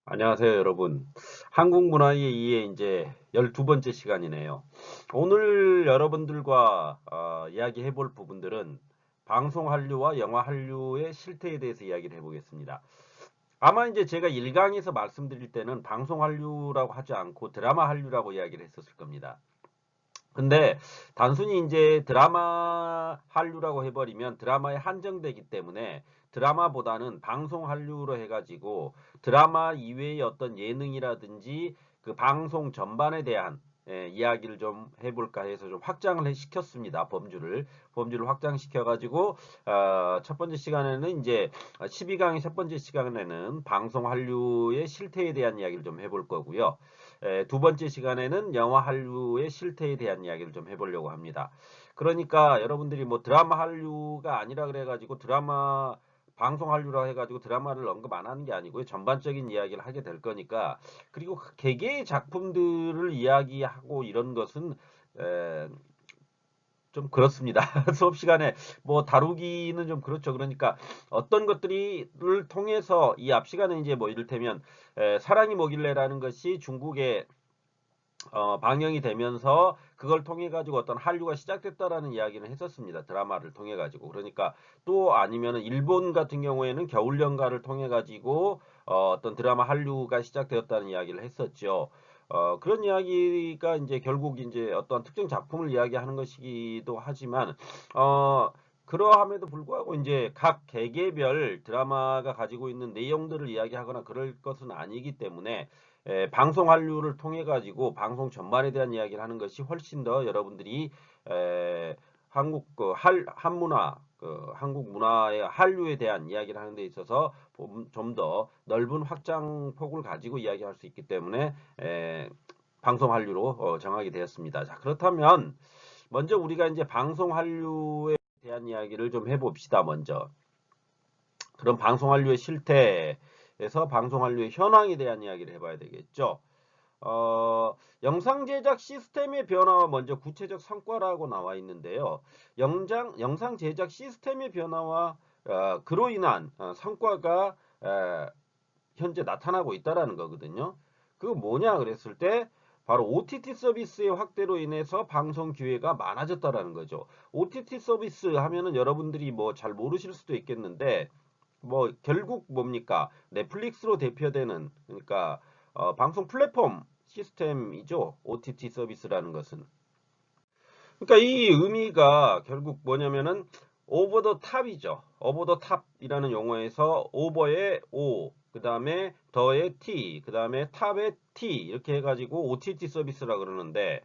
안녕하세요, 여러분. 한국 문화에 의해 이제 12번째 시간이네요. 오늘 여러분들과 이야기해 볼 부분들은 방송 한류와 영화 한류의 실태에 대해서 이야기를 해 보겠습니다. 아마 이제 제가 1강에서 말씀드릴 때는 방송 한류라고 하지 않고 드라마 한류라고 이야기를 했었을 겁니다. 근데 단순히 이제 드라마 한류라고 해버리면 드라마에 한정되기 때문에 드라마보다는 방송 한류로 해가지고 드라마 이외의 어떤 예능이라든지 그 방송 전반에 대한 이야기를 좀 해볼까 해서 좀 확장을 시켰습니다. 범주를 확장시켜가지고 첫 번째 시간에는 이제 12강의 첫 번째 시간에는 방송 한류의 실태에 대한 이야기를 좀 해볼 거고요. 두 번째 시간에는 영화 한류의 실태에 대한 이야기를 좀 해보려고 합니다. 그러니까 여러분들이 뭐 드라마 한류가 아니라 그래가지고 드라마 방송 한류라 해가지고 드라마를 언급 안 하는 게 아니고요. 전반적인 이야기를 하게 될 거니까 그리고 개개의 작품들을 이야기하고 이런 것은 에, 좀 그렇습니다. 수업 시간에 뭐 다루기는 좀 그렇죠. 그러니까 어떤 것들을 통해서 이 앞 시간에 이제 뭐 이를테면 사랑이 뭐길래라는 것이 중국의 방영이 되면서 그걸 통해 가지고 어떤 한류가 시작됐다라는 이야기는 했었습니다. 드라마를 통해 가지고. 그러니까 또 아니면은 일본 같은 경우에는 겨울연가를 통해 가지고 어떤 드라마 한류가 시작되었다는 이야기를 했었죠. 그런 이야기가 이제 결국 이제 어떤 특정 작품을 이야기하는 것이기도 하지만 어, 그러함에도 불구하고 이제 각 개개별 드라마가 가지고 있는 내용들을 이야기하거나 그럴 것은 아니기 때문에 방송 한류를 통해 가지고 방송 전반에 대한 이야기를 하는 것이 훨씬 더 여러분들이 에, 한국 그 한문화 한국 문화의 한류에 대한 이야기를 하는 데 있어서 좀 더 넓은 확장폭을 가지고 이야기할 수 있기 때문에 방송 한류로 정하게 되었습니다. 자, 그렇다면 먼저 우리가 이제 방송 한류에 대한 이야기를 좀 해봅시다. 먼저 그럼 방송 한류의 실태에서 방송 한류의 현황에 대한 이야기를 해봐야 되겠죠. 영상 제작 시스템의 변화와 먼저 구체적 성과라고 나와 있는데요. 영상 제작 시스템의 변화와 그로 인한 성과가 현재 나타나고 있다라는 거거든요. 그거 뭐냐 그랬을 때 바로 OTT 서비스의 확대로 인해서 방송 기회가 많아졌다라는 거죠. OTT 서비스 하면은 여러분들이 뭐 잘 모르실 수도 있겠는데 뭐 결국 뭡니까? 넷플릭스로 대표되는 그러니까 방송 플랫폼 시스템이죠. OTT 서비스라는 것은. 그러니까 이 의미가 결국 뭐냐면은 오버 더 탑이죠. 오버 더 탑이라는 용어에서 오버의 O, 그다음에 더의 T, 그다음에 탑의 T 이렇게 해가지고 OTT 서비스라 그러는데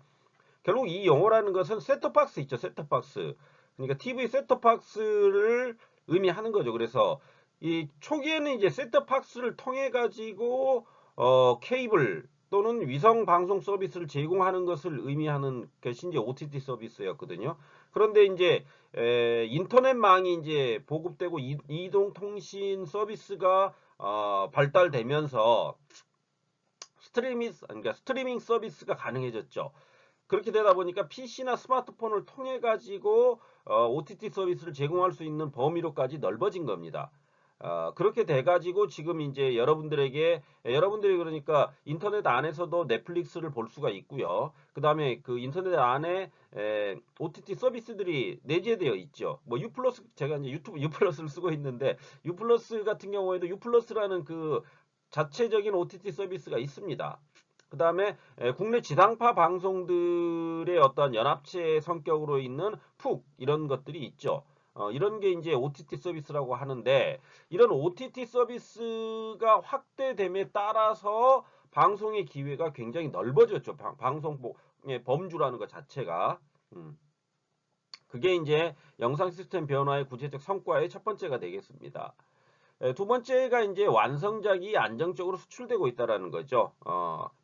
결국 이 용어라는 것은 셋톱박스 있죠. 셋톱박스. 그러니까 TV 셋톱박스를 의미하는 거죠. 그래서 이 초기에는 이제 셋톱박스를 통해 가지고 케이블 또는 위성 방송 서비스를 제공하는 것을 의미하는 것이 이제 OTT 서비스였거든요. 그런데 이제 인터넷망이 이제 보급되고 이동 통신 서비스가 발달되면서 그러니까 스트리밍 서비스가 가능해졌죠. 그렇게 되다 보니까 PC나 스마트폰을 통해 가지고 OTT 서비스를 제공할 수 있는 범위로까지 넓어진 겁니다. 그렇게 돼 가지고 지금 이제 여러분들이 그러니까 인터넷 안에서도 넷플릭스를 볼 수가 있고요. 그다음에 그 인터넷 안에 OTT 서비스들이 내재되어 있죠. 뭐 유플러스 제가 이제 유튜브 유플러스를 쓰고 있는데 유플러스 같은 경우에도 유플러스라는 그 자체적인 OTT 서비스가 있습니다. 그 다음에 국내 지상파 방송들의 어떤 연합체 성격으로 있는 푹 이런 것들이 있죠. 이런 게 이제 OTT 서비스라고 하는데 이런 OTT 서비스가 확대됨에 따라서 방송의 기회가 굉장히 넓어졌죠. 방송의 범주라는 것 자체가. 음. 그게 이제 영상 시스템 변화의 구체적 성과의 첫 번째가 되겠습니다. 두 번째가 이제 완성작이 안정적으로 수출되고 있다라는 거죠.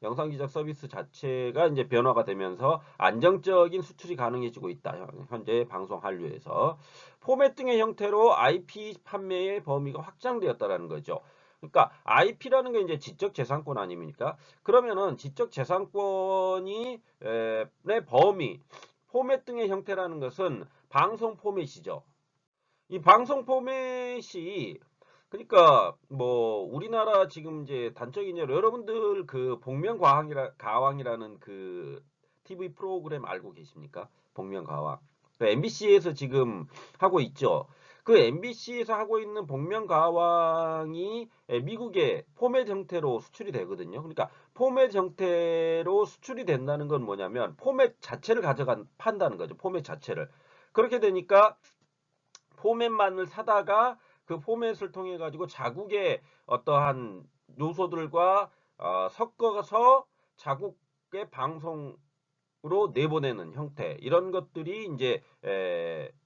영상 기작 서비스 자체가 이제 변화가 되면서 안정적인 수출이 가능해지고 있다. 현재 방송 한류에서 포맷 등의 형태로 IP 판매의 범위가 확장되었다라는 거죠. 그러니까 IP라는 게 이제 지적 재산권 아닙니까? 그러면은 지적 재산권이 의 범위, 포맷 등의 형태라는 것은 방송 포맷이죠. 이 방송 포맷이 그러니까 뭐 우리나라 지금 이제 단적인 예로 여러분들 그 복면가왕이라는 그 TV 프로그램 알고 계십니까? 복면가왕. 그 MBC에서 지금 하고 있죠. 그 MBC에서 하고 있는 복면가왕이 미국의 포맷 형태로 수출이 되거든요. 그러니까 포맷 형태로 수출이 된다는 건 뭐냐면 포맷 자체를 판다는 거죠. 포맷 자체를. 그렇게 되니까 포맷만을 사다가 그 포맷을 통해 가지고 자국의 어떠한 요소들과 섞어서 자국의 방송으로 내보내는 형태 이런 것들이 이제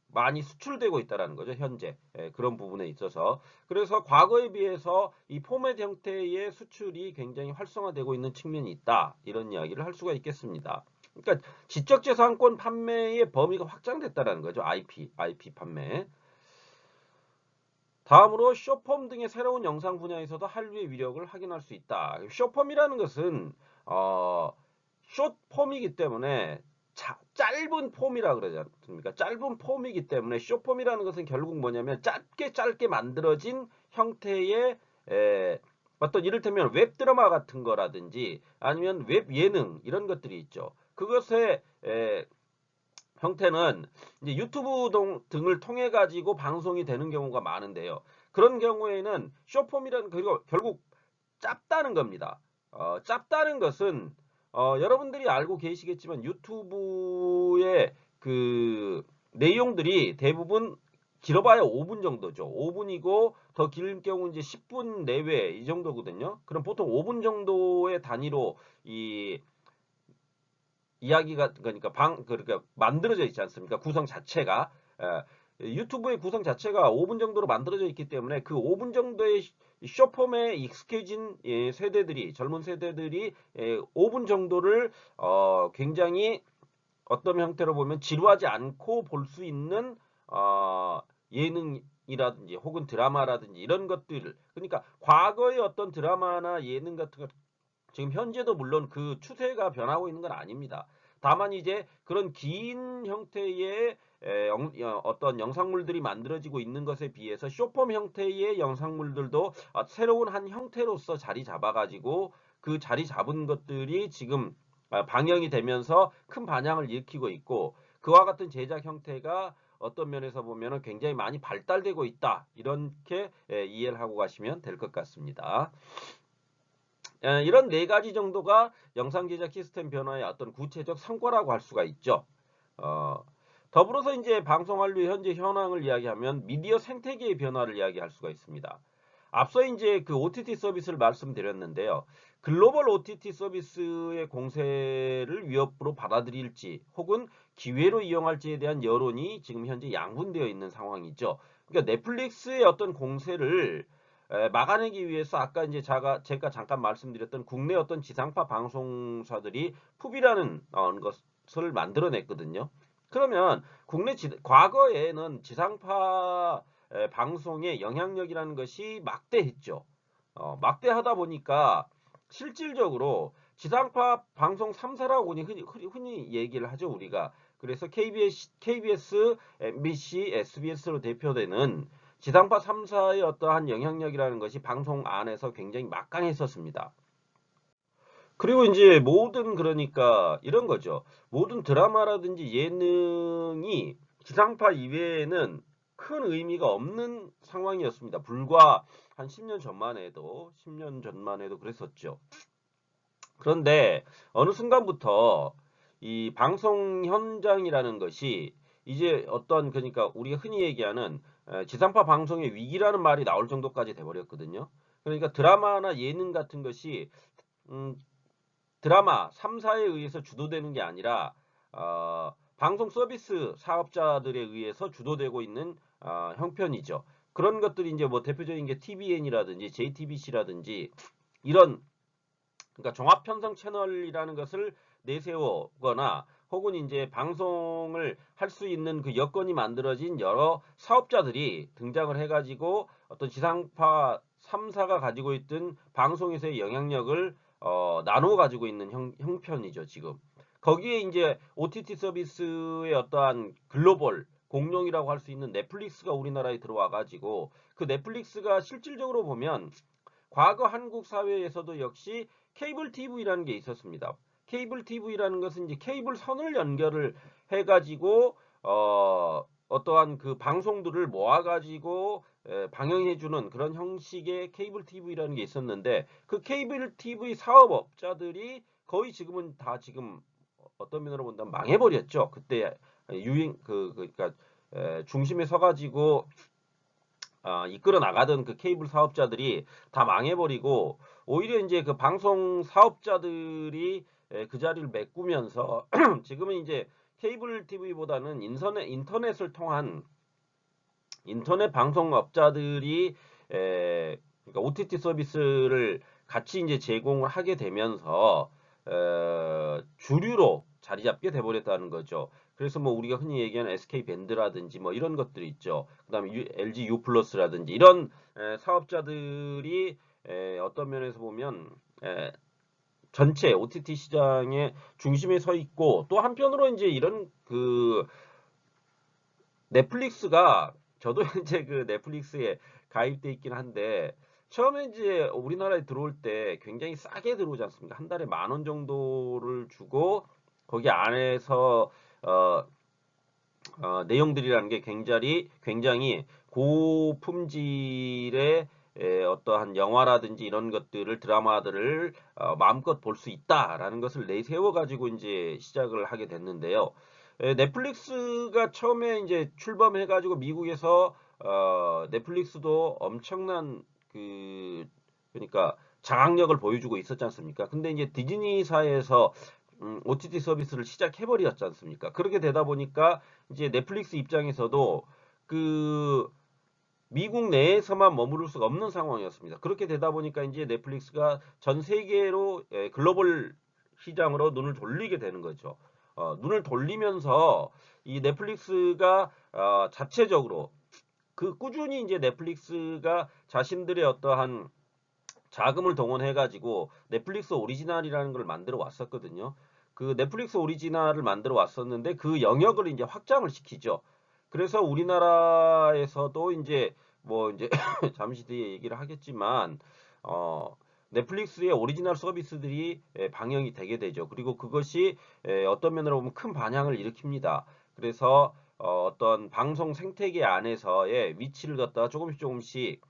많이 수출되고 있다라는 거죠. 현재 그런 부분에 있어서. 그래서 과거에 비해서 이 포맷 형태의 수출이 굉장히 활성화되고 있는 측면이 있다. 이런 이야기를 할 수가 있겠습니다. 그러니까 지적재산권 판매의 범위가 확장됐다라는 거죠. IP 판매. 다음으로 숏폼 등의 새로운 영상 분야에서도 한류의 위력을 확인할 수 있다. 숏폼이라는 것은 숏폼이기 때문에 짧은 폼이라 그러지 않습니까? 짧은 폼이기 때문에 숏폼이라는 것은 결국 뭐냐면 짧게 만들어진 형태의 어떤 이를테면 웹드라마 같은 거라든지 아니면 웹 예능 이런 것들이 있죠. 그것의 형태는 이제 유튜브 등을 통해 가지고 방송이 되는 경우가 많은데요. 그런 경우에는 숏폼이라는 그리고 결국 짧다는 겁니다. 짧다는 것은 여러분들이 알고 계시겠지만 유튜브의 그 내용들이 대부분 길어봐야 5분 정도죠. 5분이고 더 길 경우 이제 10분 내외 이 정도거든요. 그럼 보통 5분 정도의 단위로 이 이야기가 그러니까 그러니까 만들어져 있지 않습니까? 구성 자체가 유튜브의 구성 자체가 5분 정도로 만들어져 있기 때문에 그 5분 정도의 숏폼에 익숙해진 세대들이 젊은 세대들이 5분 정도를 굉장히 어떤 형태로 보면 지루하지 않고 볼 수 있는 예능이라든지 혹은 드라마라든지 이런 것들 그러니까 과거의 어떤 드라마나 예능 같은 것 지금 현재도 물론 그 추세가 변하고 있는 건 아닙니다. 다만 이제 그런 긴 형태의 어떤 영상물들이 만들어지고 있는 것에 비해서 숏폼 형태의 영상물들도 새로운 한 형태로서 자리 잡아가지고 그 자리 잡은 것들이 지금 방영이 되면서 큰 반향을 일으키고 있고 그와 같은 제작 형태가 어떤 면에서 보면 굉장히 많이 발달되고 있다. 이렇게 이해를 하고 가시면 될 것 같습니다. 이런 네 가지 정도가 영상 제작 시스템 변화의 어떤 구체적 성과라고 할 수가 있죠. 어, 더불어서 이제 방송 한류의 현재 현황을 이야기하면 미디어 생태계의 변화를 이야기할 수가 있습니다. 앞서 이제 그 OTT 서비스를 말씀드렸는데요. 글로벌 OTT 서비스의 공세를 위협으로 받아들일지 혹은 기회로 이용할지에 대한 여론이 지금 현재 양분되어 있는 상황이죠. 그러니까 넷플릭스의 어떤 공세를 막아내기 위해서 아까 이제 제가 잠깐 말씀드렸던 국내 어떤 지상파 방송사들이 푸비라는 것을 만들어냈거든요. 그러면 과거에는 지상파 방송의 영향력이라는 것이 막대했죠. 막대하다 보니까 실질적으로 지상파 방송 3사라고 흔히 얘기를 하죠, 우리가. 그래서 KBS, MBC, SBS로 대표되는 지상파 3사의 어떠한 영향력이라는 것이 방송 안에서 굉장히 막강했었습니다. 그리고 이제 그러니까 이런 거죠. 모든 드라마라든지 예능이 지상파 이외에는 큰 의미가 없는 상황이었습니다. 불과 한 10년 전만 해도 그랬었죠. 그런데 어느 순간부터 이 방송 현장이라는 것이 이제 그러니까 우리가 흔히 얘기하는 지상파 방송의 위기라는 말이 나올 정도까지 돼버렸거든요. 그러니까 드라마나 예능 같은 것이 음, 드라마 3사에 의해서 주도되는 게 아니라 방송 서비스 사업자들에 의해서 주도되고 있는 형편이죠. 그런 것들이 이제 뭐 대표적인 게 TVN이라든지 JTBC라든지 이런 그러니까 종합 편성 채널이라는 것을 내세우거나 혹은 이제 방송을 할 수 있는 그 여건이 만들어진 여러 사업자들이 등장을 해가지고 어떤 지상파 3사가 가지고 있던 방송에서의 영향력을 나누어 가지고 있는 형편이죠, 지금. 거기에 이제 OTT 서비스의 어떠한 글로벌 공룡이라고 할 수 있는 넷플릭스가 우리나라에 들어와 가지고 그 넷플릭스가 실질적으로 보면 과거 한국 사회에서도 역시 케이블 TV라는 게 있었습니다. 케이블 TV라는 것은 이제 케이블 선을 연결을 해가지고 어떠한 그 방송들을 모아가지고 방영해주는 그런 형식의 케이블 TV라는 게 있었는데 그 케이블 TV 사업업자들이 거의 지금은 다 지금 어떤 면으로 본다면 망해버렸죠. 그때 그러니까 중심에 서가지고 이끌어 나가던 그 케이블 사업자들이 다 망해버리고 오히려 이제 그 방송 사업자들이 그 자리를 메꾸면서 지금은 이제 케이블 TV보다는 인터넷을 통한 인터넷 방송업자들이 그러니까 OTT 서비스를 같이 이제 제공을 하게 되면서 주류로 자리 잡게 돼버렸다는 거죠. 그래서 뭐 우리가 흔히 얘기하는 SK 밴드라든지 뭐 이런 것들이 있죠. 그다음에 LG U 플러스라든지 이런 사업자들이 어떤 면에서 보면 전체 OTT 시장의 중심에 서 있고 또 한편으로 이제 이런 그 넷플릭스가 저도 이제 그 넷플릭스에 가입돼 있긴 한데 처음에 이제 우리나라에 들어올 때 굉장히 싸게 들어오지 않습니까? 한 달에 10,000원 정도를 주고 거기 안에서 내용들이라는 게 굉장히 고품질의 어떠한 영화라든지 이런 것들을 드라마들을 마음껏 볼 수 있다라는 것을 내세워 가지고 이제 시작을 하게 됐는데요. 넷플릭스가 처음에 이제 출범해 가지고 미국에서 넷플릭스도 엄청난 그러니까 장악력을 보여주고 있었지 않습니까? 근데 이제 디즈니사에서 OTT 서비스를 시작해 버렸지 않습니까? 그렇게 되다 보니까 이제 넷플릭스 입장에서도 그 미국 내에서만 머무를 수가 없는 상황이었습니다. 그렇게 되다 보니까 이제 넷플릭스가 전 세계로 글로벌 시장으로 눈을 돌리게 되는 거죠. 눈을 돌리면서 이 넷플릭스가 자체적으로 그 꾸준히 이제 넷플릭스가 자신들의 어떠한 자금을 동원해 가지고 넷플릭스 오리지널이라는 걸 만들어 왔었거든요. 그 넷플릭스 오리지널을 만들어 왔었는데 그 영역을 이제 확장을 시키죠. 그래서 우리나라에서도 이제 뭐 이제 잠시 뒤에 얘기를 하겠지만 넷플릭스의 오리지널 서비스들이 방영이 되게 되죠. 그리고 그것이 어떤 면으로 보면 큰 반향을 일으킵니다. 그래서 어떤 방송 생태계 안에서의 위치를 갖다가 조금씩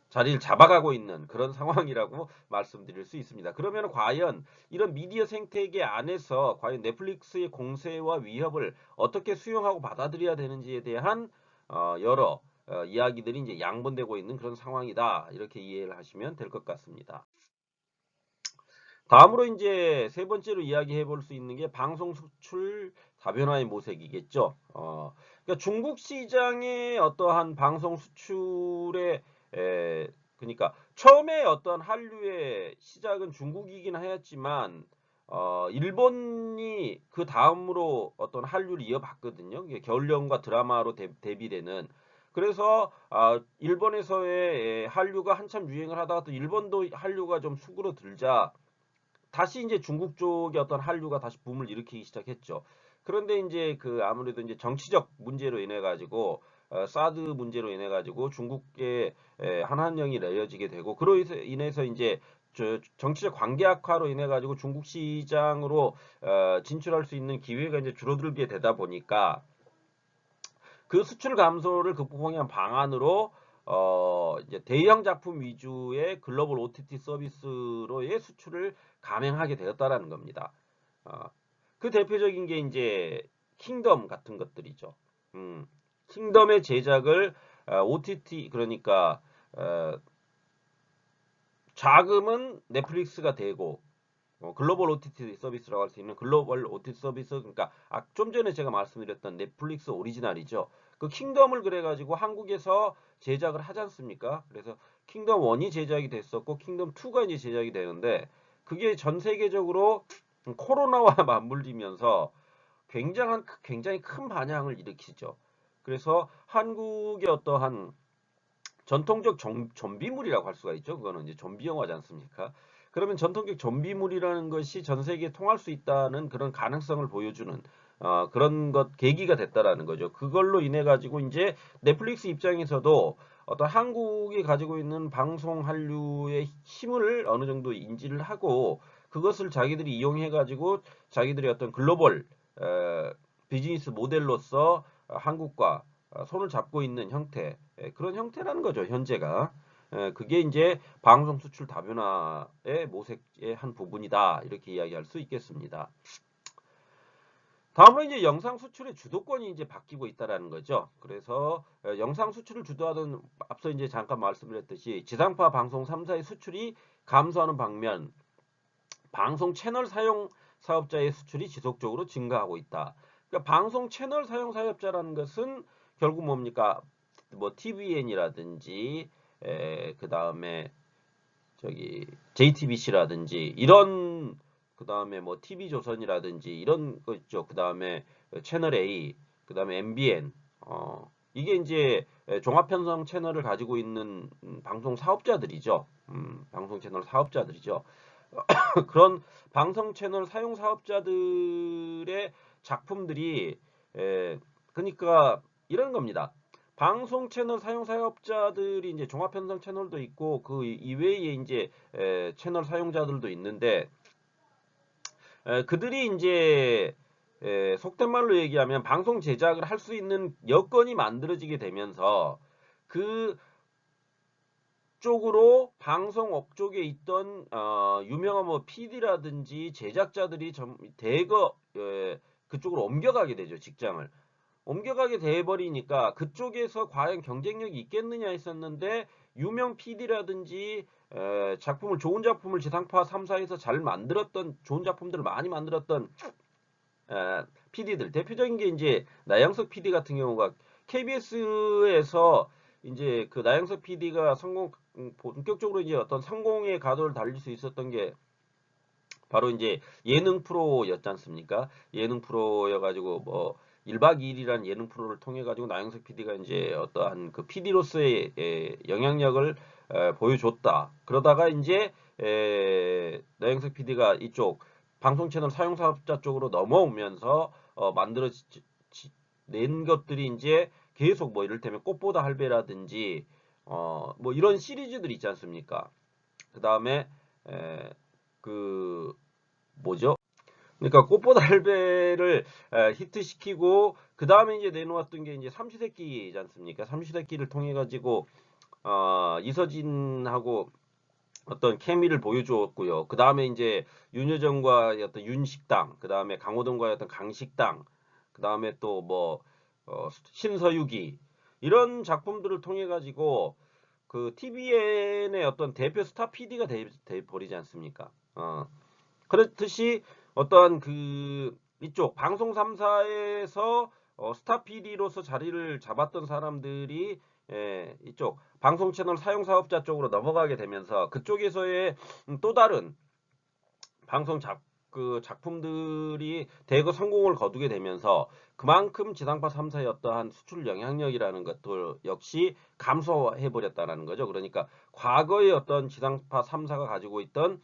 자리를 잡아가고 있는 그런 상황이라고 말씀드릴 수 있습니다. 그러면 과연 이런 미디어 생태계 안에서 과연 넷플릭스의 공세와 위협을 어떻게 수용하고 받아들여야 되는지에 대한 여러 이야기들이 이제 양분되고 있는 그런 상황이다. 이렇게 이해를 하시면 될 것 같습니다. 다음으로 이제 세 번째로 이야기해 볼 수 있는 게 방송 수출 다변화의 모색이겠죠. 그러니까 중국 시장의 어떠한 방송 수출의 그러니까 처음에 어떤 한류의 시작은 중국이긴 하였지만 일본이 그 다음으로 어떤 한류를 이어봤거든요. 이게 겨울연가 드라마로 데뷔되는. 그래서 일본에서의 한류가 한참 유행을 하다가 또 일본도 한류가 좀 수그러들자 다시 이제 중국 쪽의 어떤 한류가 다시 붐을 일으키기 시작했죠. 그런데 이제 그 아무래도 이제 정치적 문제로 인해 가지고 사드 문제로 인해 가지고 중국의 한한령이 내려지게 되고 그로 인해서 이제 정치적 관계 악화로 인해 가지고 중국 시장으로 진출할 수 있는 기회가 이제 줄어들게 되다 보니까 그 수출 감소를 극복하기 위한 방안으로 이제 대형 작품 위주의 글로벌 OTT 서비스로의 수출을 감행하게 되었다라는 겁니다. 어, 그 대표적인 게 이제 킹덤 같은 것들이죠. 킹덤의 제작을 OTT 그러니까 자금은 넷플릭스가 되고 글로벌 OTT 서비스라고 할 수 있는 글로벌 OTT 서비스 그러니까 좀 전에 제가 말씀드렸던 넷플릭스 오리지널이죠. 그 킹덤을 그래가지고 한국에서 제작을 하지 않습니까? 그래서 킹덤 1이 제작이 됐었고 킹덤 2가 이제 제작이 되는데 그게 전 세계적으로 코로나와 맞물리면서 굉장히 큰 반향을 일으키죠. 그래서 한국의 어떠한 전통적 좀비물이라고 할 수가 있죠. 그거는 이제 좀비 영화지 않습니까? 그러면 전통적 좀비물이라는 것이 전 세계에 통할 수 있다는 그런 가능성을 보여주는 그런 것 계기가 됐다라는 거죠. 그걸로 인해 가지고 이제 넷플릭스 입장에서도 어떤 한국이 가지고 있는 방송 한류의 힘을 어느 정도 인지를 하고 그것을 자기들이 이용해 가지고 자기들이 어떤 글로벌 비즈니스 모델로서 한국과 손을 잡고 있는 형태, 그런 형태라는 거죠, 현재가. 그게 이제 방송 수출 다변화의 모색의 한 부분이다. 이렇게 이야기할 수 있겠습니다. 다음으로 이제 영상 수출의 주도권이 이제 바뀌고 있다라는 거죠. 그래서 영상 수출을 주도하던 앞서 이제 잠깐 말씀드렸듯이 지상파 방송 3사의 수출이 감소하는 반면 방송 채널 사용 사업자의 수출이 지속적으로 증가하고 있다. 그러니까 방송 채널 사용 사업자라는 것은 결국 뭡니까? 뭐 TVN이라든지 그 다음에 저기 JTBC라든지 이런 그 다음에 뭐 TV조선이라든지 이런 거 있죠. 그 다음에 채널 A, 그 다음에 MBN 이게 이제 종합편성 채널을 가지고 있는 방송 사업자들이죠. 방송 채널 사업자들이죠. 그런 방송 채널 사용 사업자들의 작품들이 그러니까 이런 겁니다. 방송 채널 사용 사업자들이 이제 종합 편성 채널도 있고 그 이외에 이제 채널 사용자들도 있는데 그들이 이제 속된 말로 얘기하면 방송 제작을 할 수 있는 여건이 만들어지게 되면서 그 쪽으로 방송업 쪽에 있던 유명한 뭐 PD라든지 제작자들이 대거 그쪽으로 옮겨가게 되죠. 직장을 옮겨가게 돼버리니까 그쪽에서 과연 경쟁력이 있겠느냐 했었는데 유명 PD라든지 작품을 좋은 작품을 지상파 3사에서 잘 만들었던 좋은 작품들을 많이 만들었던 PD들 대표적인 게 이제 나영석 PD 같은 경우가 KBS에서 이제 그 나영석 PD가 본격적으로 이제 어떤 성공의 가도를 달릴 수 있었던 게 바로 이제 예능 프로였지 않습니까? 예능 프로여가지고 뭐 1박 2일이라는 예능 프로를 통해 가지고 나영석 PD가 이제 어떠한 그 PD로서의 영향력을 보여줬다. 그러다가 이제 나영석 PD가 이쪽 방송 채널 사용 사업자 쪽으로 넘어오면서 낸 것들이 이제 계속 뭐 이를테면 꽃보다 할배라든지 뭐 이런 시리즈들 있지 않습니까? 그 다음에 그 뭐죠? 그러니까 꽃보다 할배를 히트시키고 그 다음에 이제 내놓았던 게 이제 삼시세끼지 않습니까? 삼시세끼를 통해 가지고 이서진하고 어떤 케미를 보여주었고요. 그 다음에 이제 윤여정과 어떤 윤식당, 그 다음에 강호동과의 어떤 강식당, 그 다음에 또 뭐 신서유기 이런 작품들을 통해 가지고 그 TVN의 어떤 대표 스타 PD가 돼 버리지 않습니까? 그렇듯이 어떠한 그 이쪽 방송 3사에서 스타 PD로서 자리를 잡았던 사람들이 이쪽 방송 채널 사용 사업자 쪽으로 넘어가게 되면서 그쪽에서의 또 다른 방송 그 작품들이 대거 성공을 거두게 되면서 그만큼 지상파 3사의 어떠한 수출 영향력이라는 것도 역시 감소해 버렸다는 거죠. 그러니까 과거의 어떤 지상파 3사가 가지고 있던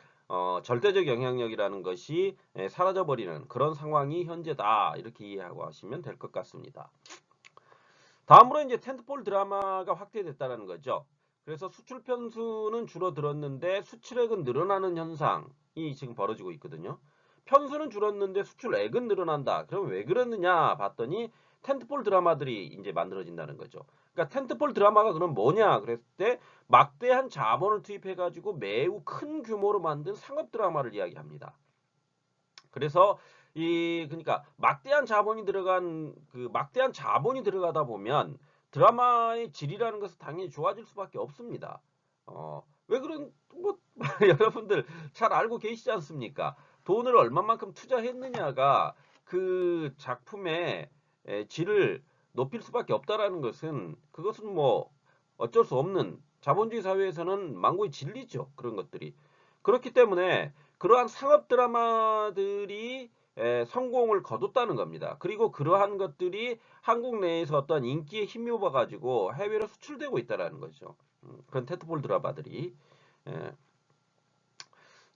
절대적 영향력이라는 것이 사라져버리는 그런 상황이 현재다. 이렇게 이해하고 하시면 될 것 같습니다. 다음으로 이제 텐트폴 드라마가 확대됐다는 거죠. 그래서 수출 편수는 줄어들었는데 수출액은 늘어나는 현상이 지금 벌어지고 있거든요. 편수는 줄었는데 수출액은 늘어난다. 그럼 왜 그러느냐 봤더니 텐트폴 드라마들이 이제 만들어진다는 거죠. 그러니까 텐트폴 드라마가 그럼 뭐냐 그랬을 때 막대한 자본을 투입해 가지고 매우 큰 규모로 만든 상업 드라마를 이야기합니다. 그래서 그러니까 막대한 자본이 들어가다 보면 드라마의 질이라는 것은 당연히 좋아질 수밖에 없습니다. 왜 그런 뭐 여러분들 잘 알고 계시지 않습니까? 돈을 얼마만큼 투자했느냐가 그 작품의 질을 높일 수밖에 없다라는 것은 그것은 뭐 어쩔 수 없는 자본주의 사회에서는 망고의 진리죠. 그런 것들이. 그렇기 때문에 그러한 상업 드라마들이 성공을 거뒀다는 겁니다. 그리고 그러한 것들이 한국 내에서 어떤 인기에 힘입어 가지고 해외로 수출되고 있다는 거죠. 그런 테트볼 드라마들이. 예.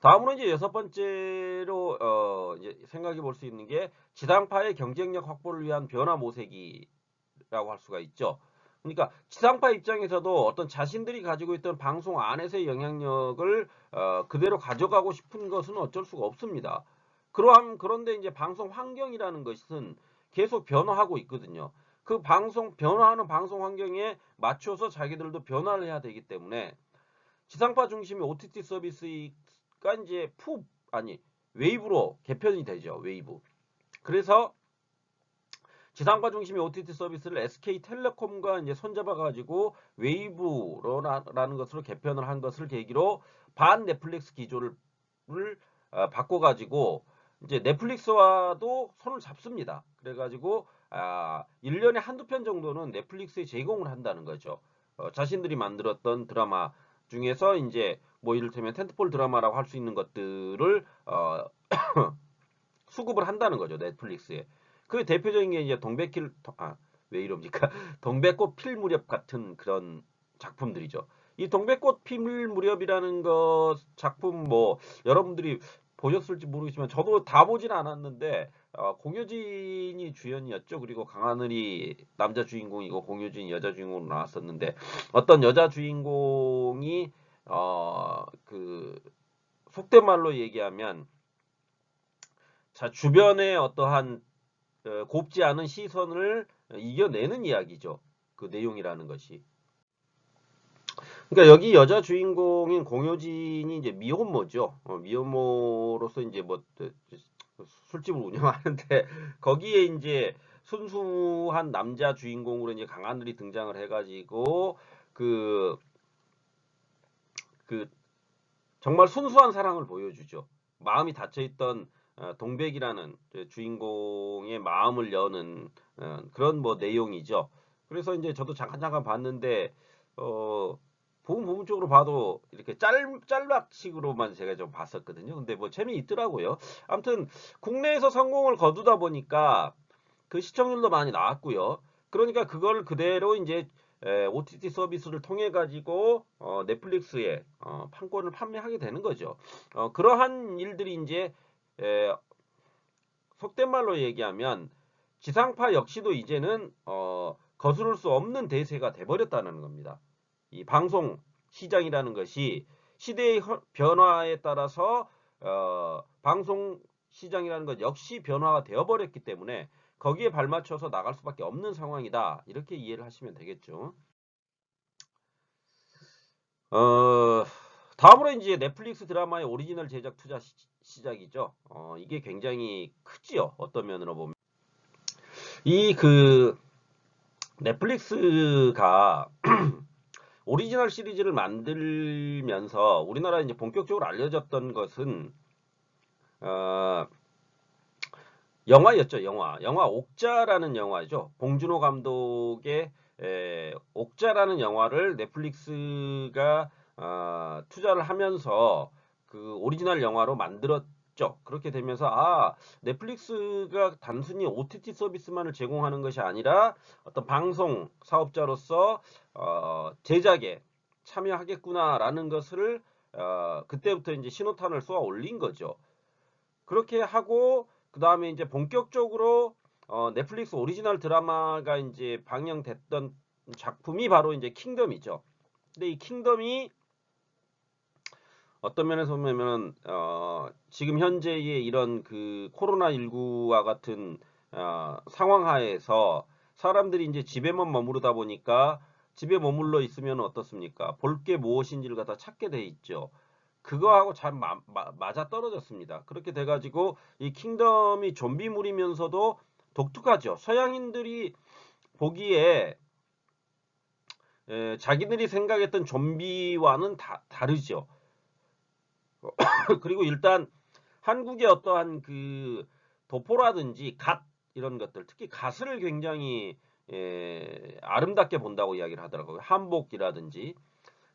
다음으로 이제 여섯 번째로 이제 생각해 볼 수 있는 게 지상파의 경쟁력 확보를 위한 변화 모색이라고 할 수가 있죠. 그러니까 지상파 입장에서도 어떤 자신들이 가지고 있던 방송 안에서의 영향력을 그대로 가져가고 싶은 것은 어쩔 수가 없습니다. 그런데 이제 방송 환경이라는 것은 계속 변화하고 있거든요. 그 변화하는 방송 환경에 맞춰서 자기들도 변화를 해야 되기 때문에 지상파 중심의 OTT 서비스가 이제 웨이브로 개편이 되죠. 웨이브. 그래서 지상파 중심의 OTT 서비스를 SK텔레콤과 이제 손잡아 가지고 웨이브로라는 것으로 개편을 한 것을 계기로 반 넷플릭스 기조를 바꿔 가지고 이제 넷플릭스와도 손을 잡습니다. 그래 가지고 1년에 한두 편 정도는 넷플릭스에 제공을 한다는 거죠. 자신들이 만들었던 드라마 중에서 이제 뭐 이를테면 텐트폴 드라마라고 할 수 있는 것들을 수급을 한다는 거죠. 넷플릭스에. 그 대표적인 게 이제 왜 이럽니까? 동백꽃 필 무렵 같은 그런 작품들이죠. 이 동백꽃 필 무렵이라는 것 작품 뭐 여러분들이 보셨을지 모르겠지만 저도 다 보진 않았는데 공효진이 주연이었죠. 그리고 강하늘이 남자 주인공이고 공효진이 여자 주인공으로 나왔었는데 어떤 여자 주인공이 그 속된 말로 얘기하면 주변의 어떠한 곱지 않은 시선을 이겨내는 이야기죠. 그 내용이라는 것이. 그러니까 여기 여자 주인공인 공효진이 이제 미혼모죠. 미혼모로서 이제 뭐 술집을 운영하는데 거기에 이제 순수한 남자 주인공으로 이제 강하늘이 등장을 해가지고 그, 그 정말 순수한 사랑을 보여주죠. 마음이 닫혀있던 동백이라는 주인공의 마음을 여는 그런 뭐 내용이죠. 그래서 이제 저도 잠깐 봤는데 부분적으로 봐도 이렇게 짤막식으로만 제가 좀 봤었거든요. 근데 뭐 재미있더라고요. 아무튼 국내에서 성공을 거두다 보니까 그 시청률도 많이 나왔고요. 그러니까 그걸 그대로 이제 OTT 서비스를 통해 가지고 넷플릭스에 판권을 판매하게 되는 거죠. 그러한 일들이 이제 에, 속된 말로 얘기하면 지상파 역시도 이제는 거스를 수 없는 대세가 돼버렸다는 겁니다. 이 방송 시장이라는 것이 시대의 변화에 따라서 방송 시장이라는 것 역시 변화가 되어버렸기 때문에 거기에 발맞춰서 나갈 수밖에 없는 상황이다. 이렇게 이해를 하시면 되겠죠. 어, 다음으로 이제 넷플릭스 드라마의 오리지널 제작 투자 시작이죠. 이게 굉장히 크지요. 어떤 면으로 보면. 넷플릭스가 오리지널 시리즈를 만들면서 우리나라에 이제 본격적으로 알려졌던 것은 어, 영화였죠. 영화 옥자라는 영화죠. 봉준호 감독의 옥자라는 영화를 넷플릭스가 투자를 하면서 그 오리지널 영화로 만들었죠. 그렇게 되면서 넷플릭스가 단순히 OTT 서비스만을 제공하는 것이 아니라 어떤 방송 사업자로서 제작에 참여하겠구나라는 것을 그때부터 이제 신호탄을 쏘아 올린 거죠. 그렇게 하고 그 다음에 이제 본격적으로 넷플릭스 오리지널 드라마가 이제 방영됐던 작품이 바로 이제 킹덤이죠. 근데 이 킹덤이 어떤 면에서 보면은 지금 현재의 이런 그 코로나19와 같은 상황 하에서 사람들이 이제 집에만 머무르다 보니까 집에 머물러 있으면 어떻습니까? 볼 게 무엇인지를 갖다 찾게 돼 있죠. 그거하고 잘 맞아 떨어졌습니다. 그렇게 돼가지고 이 킹덤이 좀비물이면서도 독특하죠. 서양인들이 보기에 자기들이 생각했던 좀비와는 다르죠. 그리고 일단 한국의 어떠한 그 도포라든지 갓 이런 것들, 특히 갓을 굉장히 아름답게 본다고 이야기를 하더라고요. 한복이라든지.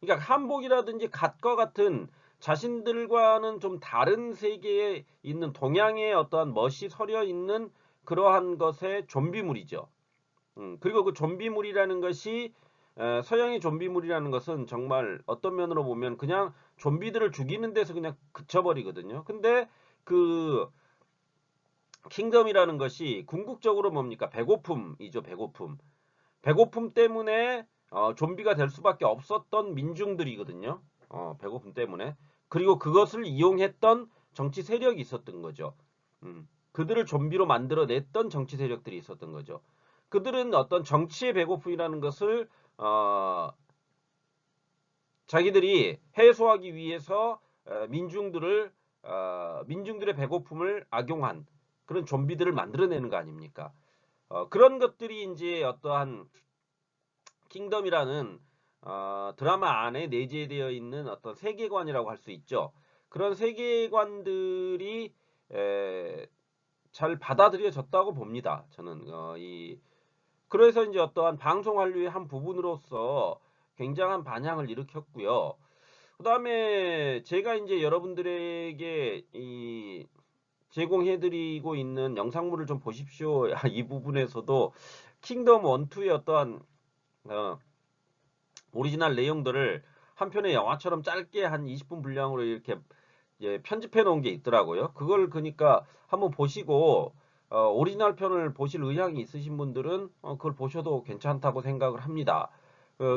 그러니까 한복이라든지 갓과 같은 자신들과는 좀 다른 세계에 있는 동양의 어떠한 멋이 서려 있는 그러한 것의 좀비물이죠. 그리고 그 좀비물이라는 것이 서양의 좀비물이라는 것은 정말 어떤 면으로 보면 그냥 좀비들을 죽이는 데서 그냥 그쳐버리거든요. 근데 그 킹덤이라는 것이 궁극적으로 뭡니까? 배고픔이죠, 배고픔. 배고픔 때문에 좀비가 될 수밖에 없었던 민중들이거든요. 배고픔 때문에. 그리고 그것을 이용했던 정치 세력이 있었던 거죠. 그들을 좀비로 만들어냈던 정치 세력들이 있었던 거죠. 그들은 어떤 정치의 배고픔이라는 것을 자기들이 해소하기 위해서 민중들의 배고픔을 악용한 그런 좀비들을 만들어내는 거 아닙니까? 그런 것들이 이제 어떠한 킹덤이라는 드라마 안에 내재되어 있는 어떤 세계관이라고 할 수 있죠. 그런 세계관들이 잘 받아들여졌다고 봅니다. 저는 그래서 이제 어떠한 방송 한류의 한 부분으로서 굉장한 반향을 일으켰고요. 그다음에 제가 이제 여러분들에게 제공해드리고 있는 영상물을 좀 보십시오. 이 부분에서도 킹덤 1, 2의 어떠한 오리지널 내용들을 한 편의 영화처럼 짧게 한 20분 분량으로 이렇게 편집해 놓은 게 있더라고요. 그걸 그러니까 한번 보시고 오리지널 편을 보실 의향이 있으신 분들은 그걸 보셔도 괜찮다고 생각을 합니다.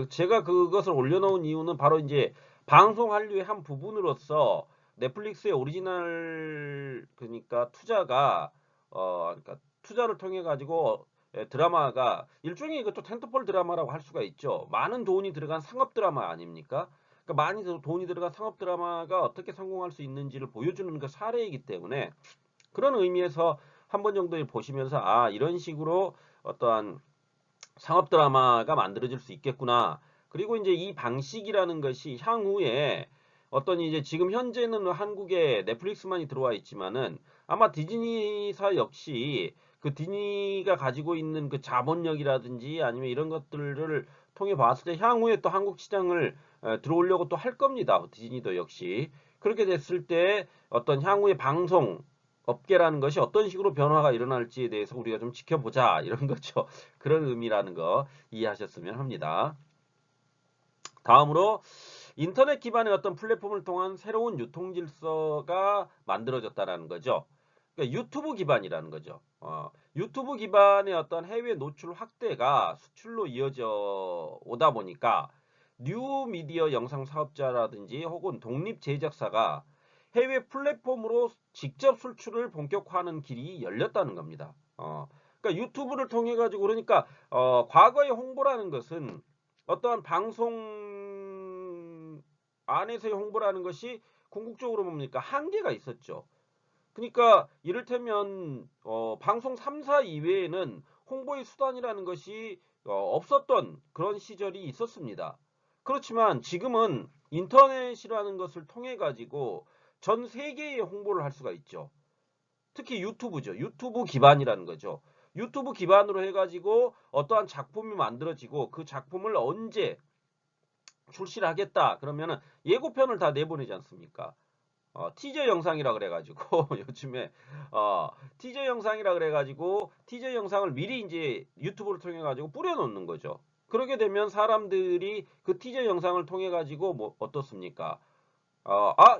제가 그것을 올려놓은 이유는 바로 이제 방송 한류의 한 부분으로서 넷플릭스의 오리지널 그러니까 투자가 그러니까 투자를 통해 가지고 드라마가 일종의 이것도 텐트폴 드라마라고 할 수가 있죠. 많은 돈이 들어간 상업 드라마 아닙니까? 그러니까 많이 돈이 들어간 상업 드라마가 어떻게 성공할 수 있는지를 보여주는 그 사례이기 때문에 그런 의미에서 한 번 정도 보시면서 이런 식으로 어떠한 상업 드라마가 만들어질 수 있겠구나. 그리고 이제 이 방식이라는 것이 향후에 어떤 이제 지금 현재는 한국에 넷플릭스만이 들어와 있지만은 아마 디즈니사 역시 그 디즈니가 가지고 있는 그 자본력이라든지 아니면 이런 것들을 통해 봤을 때 향후에 또 한국 시장을 들어오려고 또 할 겁니다. 디즈니도 역시. 그렇게 됐을 때 어떤 향후의 방송 업계라는 것이 어떤 식으로 변화가 일어날지에 대해서 우리가 좀 지켜보자 이런 거죠. 그런 의미라는 거 이해하셨으면 합니다. 다음으로 인터넷 기반의 어떤 플랫폼을 통한 새로운 유통 질서가 만들어졌다라는 거죠. 그러니까 유튜브 기반이라는 거죠. 유튜브 기반의 어떤 해외 노출 확대가 수출로 이어져 오다 보니까 뉴 미디어 영상 사업자라든지 혹은 독립 제작사가 해외 플랫폼으로 직접 술출을 본격화하는 길이 열렸다는 겁니다. 그러니까 유튜브를 통해 가지고 그러니까 과거의 홍보라는 것은 어떠한 방송 안에서의 홍보라는 것이 궁극적으로 뭡니까? 한계가 있었죠. 그러니까 이를테면 방송 3사 이외에는 홍보의 수단이라는 것이 없었던 그런 시절이 있었습니다. 그렇지만 지금은 인터넷이라는 것을 통해 가지고 전 세계에 홍보를 할 수가 있죠. 특히 유튜브죠. 유튜브 기반이라는 거죠. 유튜브 기반으로 해가지고 어떠한 작품이 만들어지고 그 작품을 언제 출시를 하겠다 그러면은 예고편을 다 내보내지 않습니까? 티저 영상이라 그래가지고 요즘에 티저 영상이라 그래가지고 티저 영상을 미리 이제 유튜브를 통해 가지고 뿌려놓는 거죠. 그러게 되면 사람들이 그 티저 영상을 통해 가지고 뭐 어떻습니까?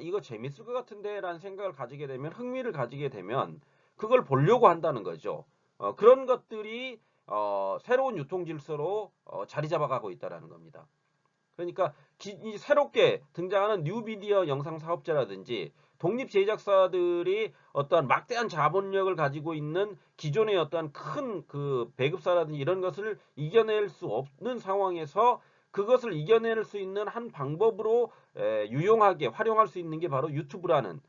이거 재밌을 것 같은데 라는 생각을 가지게 되면 흥미를 가지게 되면 그걸 보려고 한다는 거죠. 그런 것들이 새로운 유통 질서로 자리 잡아가고 있다는 겁니다. 그러니까 새롭게 등장하는 뉴미디어 영상 사업자라든지 독립 제작사들이 어떠한 막대한 자본력을 가지고 있는 기존의 어떠한 큰 그 배급사라든지 이런 것을 이겨낼 수 없는 상황에서 그것을 이겨낼 수 있는 한 방법으로 유용하게 활용할 수 있는 게 바로 유튜브라는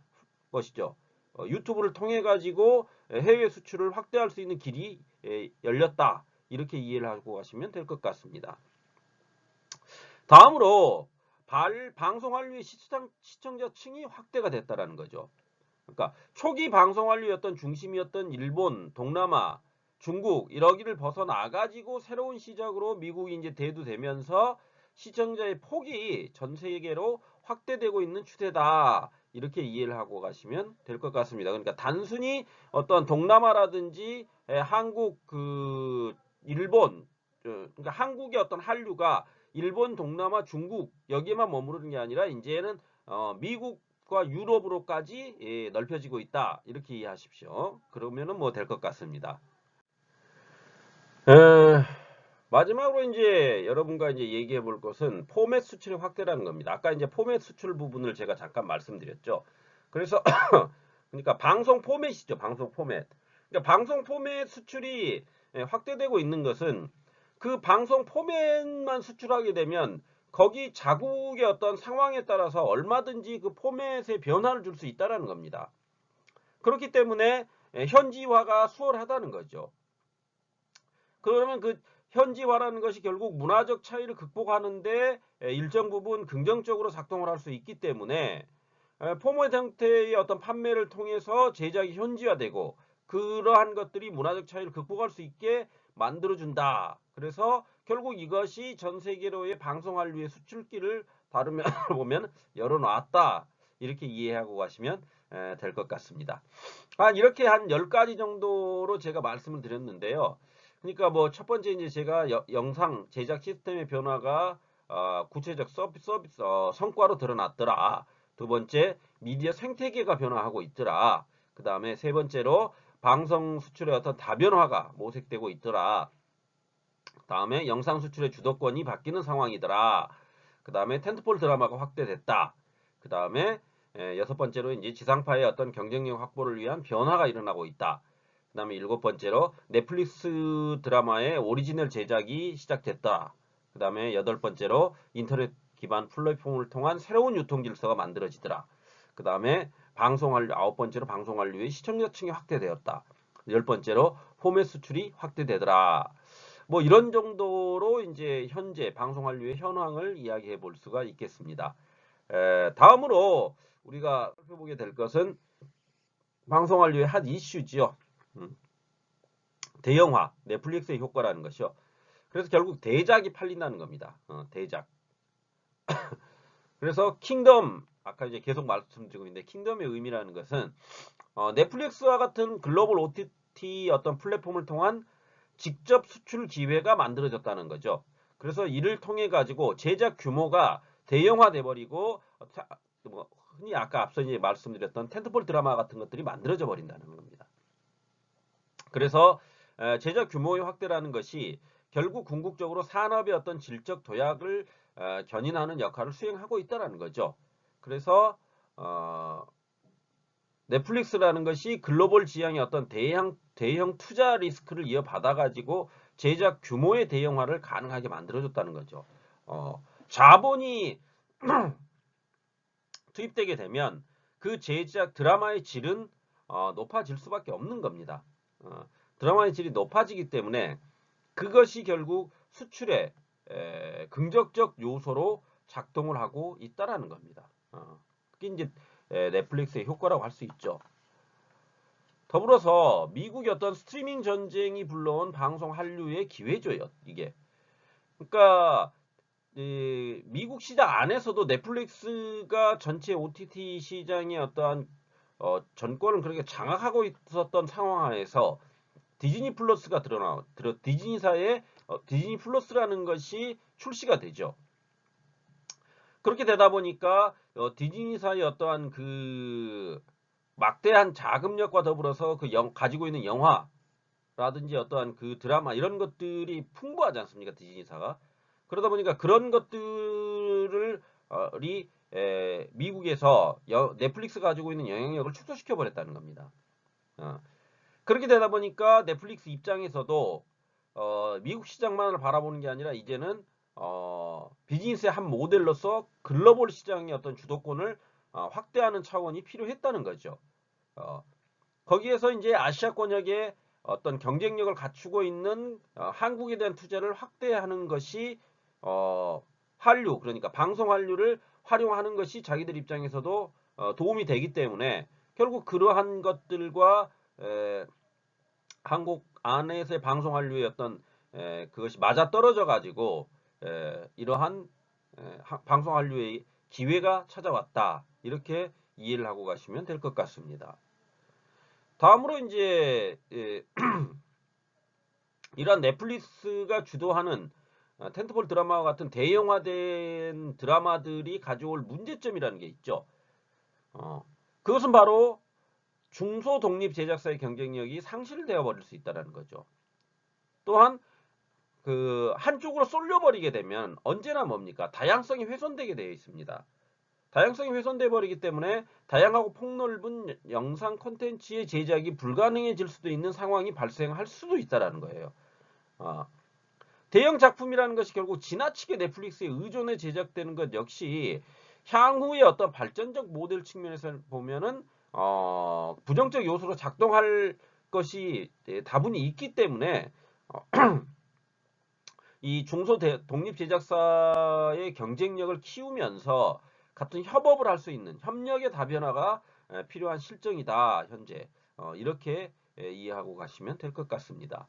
것이죠. 유튜브를 통해 가지고 해외 수출을 확대할 수 있는 길이 열렸다. 이렇게 이해를 하고 가시면 될 것 같습니다. 다음으로 방송 한류의 시청자층이 확대가 됐다라는 거죠. 그러니까 초기 방송 한류였던 중심이었던 일본, 동남아, 중국 이러기를 벗어나가지고 새로운 시작으로 미국이 이제 대두되면서 시청자의 폭이 전 세계로 확대되고 있는 추세다. 이렇게 이해를 하고 가시면 될 것 같습니다. 그러니까 단순히 어떤 동남아라든지 한국 일본 그러니까 한국의 어떤 한류가 일본, 동남아, 중국 여기에만 머무르는 게 아니라 이제는 미국과 유럽으로까지 넓혀지고 있다. 이렇게 이해하십시오. 그러면은 뭐 될 것 같습니다. 마지막으로 이제 여러분과 이제 얘기해 볼 것은 포맷 수출의 확대라는 겁니다. 아까 이제 포맷 수출 부분을 제가 잠깐 말씀드렸죠. 그래서 그러니까 방송 포맷이죠. 방송 포맷. 그러니까 방송 포맷 수출이 확대되고 있는 것은 그 방송 포맷만 수출하게 되면 거기 자국의 어떤 상황에 따라서 얼마든지 그 포맷에 변화를 줄 수 있다라는 겁니다. 그렇기 때문에 현지화가 수월하다는 거죠. 그러면 그 현지화라는 것이 결국 문화적 차이를 극복하는데 일정 부분 긍정적으로 작동을 할 수 있기 때문에 포맷 형태의 어떤 판매를 통해서 제작이 현지화되고 그러한 것들이 문화적 차이를 극복할 수 있게 만들어준다. 그래서 결국 이것이 전 세계로의 방송 한류의 수출길을 다루면 보면 열어놨다. 이렇게 이해하고 가시면 될 것 같습니다. 이렇게 한 10가지 정도로 제가 말씀을 드렸는데요. 그러니까 뭐 첫 번째 이제 제가 영상 제작 시스템의 변화가 구체적 서비스 성과로 드러났더라. 두 번째, 미디어 생태계가 변화하고 있더라. 그 다음에 세 번째로 방송 수출의 어떤 다변화가 모색되고 있더라. 다음에 영상 수출의 주도권이 바뀌는 상황이더라. 그 다음에 텐트폴 드라마가 확대됐다. 그 다음에 여섯 번째로 이제 지상파의 어떤 경쟁력 확보를 위한 변화가 일어나고 있다. 그 다음에 일곱 번째로 넷플릭스 드라마의 오리지널 제작이 시작됐다. 그 다음에 여덟 번째로 인터넷 기반 플랫폼을 통한 새로운 유통 질서가 만들어지더라. 그 다음에 방송한류, 아홉 번째로 방송한류의 시청자층이 확대되었다. 열 번째로 포맷 수출이 확대되더라. 뭐 이런 정도로 이제 현재 방송한류의 현황을 이야기해 볼 수가 있겠습니다. 다음으로 우리가 살펴보게 될 것은 방송한류의 핫 이슈지요. 대영화, 넷플릭스의 효과라는 것이요. 그래서 결국 대작이 팔린다는 겁니다. 대작. 그래서 킹덤, 아까 이제 계속 말씀드리고 있는데 킹덤의 의미라는 것은 넷플릭스와 같은 글로벌 OTT 어떤 플랫폼을 통한 직접 수출 기회가 만들어졌다는 거죠. 그래서 이를 통해 가지고 제작 규모가 대형화돼 버리고 뭐 흔히 아까 앞서 이제 말씀드렸던 텐트폴 드라마 같은 것들이 만들어져 버린다는 겁니다. 그래서 제작 규모의 확대라는 것이 결국 궁극적으로 산업의 어떤 질적 도약을 견인하는 역할을 수행하고 있다는 거죠. 그래서 넷플릭스라는 것이 글로벌 지향의 어떤 대형 투자 리스크를 이어받아 가지고 제작 규모의 대형화를 가능하게 만들어줬다는 거죠. 자본이 투입되게 되면 그 제작 드라마의 질은 높아질 수밖에 없는 겁니다. 드라마의 질이 높아지기 때문에 그것이 결국 수출의 긍정적 요소로 작동을 하고 있다라는 겁니다. 그게 이제 넷플릭스의 효과라고 할 수 있죠. 더불어서 미국의 어떤 스트리밍 전쟁이 불러온 방송 한류의 기회죠, 이게. 그러니까 미국 시장 안에서도 넷플릭스가 전체 OTT 시장의 어떠한 전권을 그렇게 장악하고 있었던 상황 하에서 디즈니 플러스가 디즈니사의 디즈니 플러스라는 것이 출시가 되죠. 그렇게 되다 보니까 디즈니사의 어떠한 그 막대한 자금력과 더불어서 그 가지고 있는 영화라든지 어떠한 그 드라마 이런 것들이 풍부하지 않습니까? 디즈니사가. 그러다 보니까 그런 것들을 미국에서 넷플릭스가 가지고 있는 영향력을 축소시켜 버렸다는 겁니다. 그렇게 되다 보니까 넷플릭스 입장에서도 미국 시장만을 바라보는 게 아니라 이제는 비즈니스의 한 모델로서 글로벌 시장의 어떤 주도권을 확대하는 차원이 필요했다는 거죠. 거기에서 이제 아시아 권역의 어떤 경쟁력을 갖추고 있는 한국에 대한 투자를 확대하는 것이 한류, 그러니까 방송 한류를 활용하는 것이 자기들 입장에서도 도움이 되기 때문에 결국 그러한 것들과 한국 안에서의 방송 한류의 어떤 그것이 맞아떨어져 가지고 이러한 방송 한류의 기회가 찾아왔다. 이렇게 이해를 하고 가시면 될 것 같습니다. 다음으로 이제 이러한 넷플릭스가 주도하는 텐트폴 드라마와 같은 대형화된 드라마들이 가져올 문제점이라는 게 있죠. 그것은 바로 중소 독립 제작사의 경쟁력이 상실되어 버릴 수 있다는 거죠. 또한 그 한쪽으로 쏠려버리게 되면 언제나 뭡니까? 다양성이 훼손되게 되어 있습니다. 다양성이 훼손돼 버리기 때문에 다양하고 폭넓은 영상 콘텐츠의 제작이 불가능해질 수도 있는 상황이 발생할 수도 있다라는 거예요. 대형 작품이라는 것이 결국 지나치게 넷플릭스에 의존해 제작되는 것 역시 향후의 어떤 발전적 모델 측면에서 보면은 부정적 요소로 작동할 것이 다분히 있기 때문에 이 중소 독립 제작사의 경쟁력을 키우면서 같은 협업을 할 수 있는 협력의 다변화가 필요한 실정이다. 현재 이렇게 이해하고 가시면 될 것 같습니다.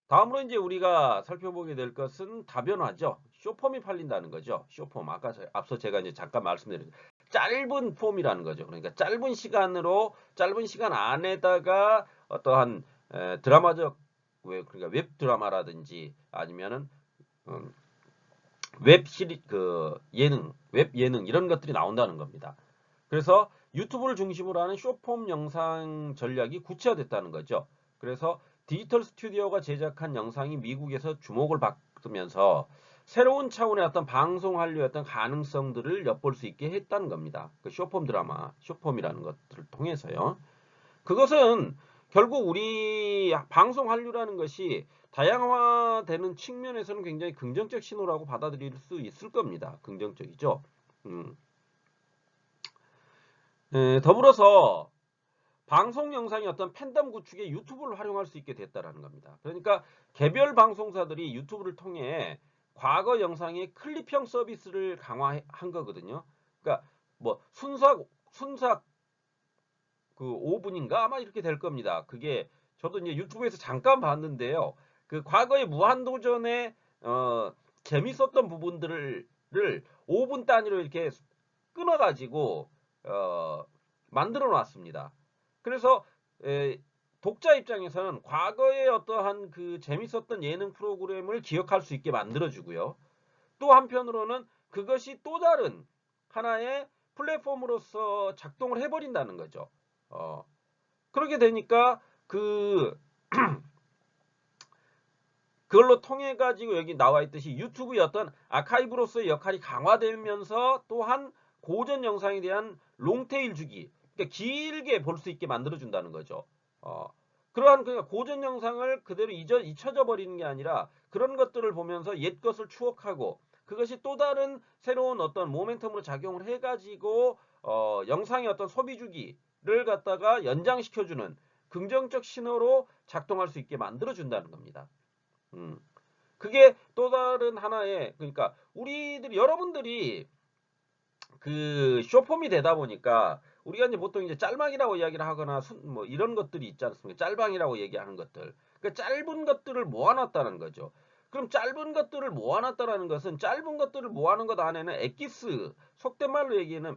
다음으로 이제 우리가 살펴보게 될 것은 다변화죠. 쇼폼이 팔린다는 거죠. 쇼폼. 앞서 제가 이제 잠깐 말씀드린 짧은 폼이라는 거죠. 그러니까 짧은 시간 안에다가 어떠한 드라마적 그러니까 웹 드라마라든지 아니면은 웹 시리 웹 예능 이런 것들이 나온다는 겁니다. 그래서 유튜브를 중심으로 하는 쇼폼 영상 전략이 구체화됐다는 거죠. 그래서 디지털 스튜디오가 제작한 영상이 미국에서 주목을 받으면서 새로운 차원의 어떤 방송 한류의 어떤 가능성들을 엿볼 수 있게 했다는 겁니다. 그 쇼폼 드라마, 쇼폼이라는 것들을 통해서요. 그것은 결국 우리 방송 한류라는 것이 다양화되는 측면에서는 굉장히 긍정적 신호라고 받아들일 수 있을 겁니다. 긍정적이죠. 더불어서 방송 영상이 어떤 팬덤 구축에 유튜브를 활용할 수 있게 됐다라는 겁니다. 그러니까 개별 방송사들이 유튜브를 통해 과거 영상의 클립형 서비스를 강화한 거거든요. 그러니까 뭐 순삭 그 5분인가 아마 이렇게 될 겁니다. 그게 저도 이제 유튜브에서 잠깐 봤는데요. 그 과거에 무한도전에 재밌었던 부분들을 5분 단위로 이렇게 끊어가지고 만들어 놨습니다. 그래서 독자 입장에서는 과거의 어떠한 그 재밌었던 예능 프로그램을 기억할 수 있게 만들어주고요. 또 한편으로는 그것이 또 다른 하나의 플랫폼으로서 작동을 해버린다는 거죠. 그렇게 되니까 그걸로 통해 가지고 여기 나와 있듯이 유튜브의 어떤 아카이브로서의 역할이 강화되면서 또한 고전 영상에 대한 롱테일 주기, 그러니까 길게 볼 수 있게 만들어 준다는 거죠. 그러한 그러니까 고전 영상을 그대로 잊혀져 버리는 게 아니라 그런 것들을 보면서 옛 것을 추억하고 그것이 또 다른 새로운 어떤 모멘텀으로 작용을 해가지고 영상의 어떤 소비 주기를 갖다가 연장시켜주는 긍정적 신호로 작동할 수 있게 만들어 준다는 겁니다. 그게 또 다른 하나의 그러니까 여러분들이 그 쇼폼이 되다 보니까 우리가 이제 보통 이제 짤막이라고 이야기를 하거나 뭐 이런 것들이 있지 않습니까? 짤방이라고 얘기하는 것들. 그러니까 짧은 것들을 모아놨다는 거죠. 그럼 짧은 것들을 모아놨다라는 것은 짧은 것들을 모아놓은 것 안에는 엑기스 속된 말로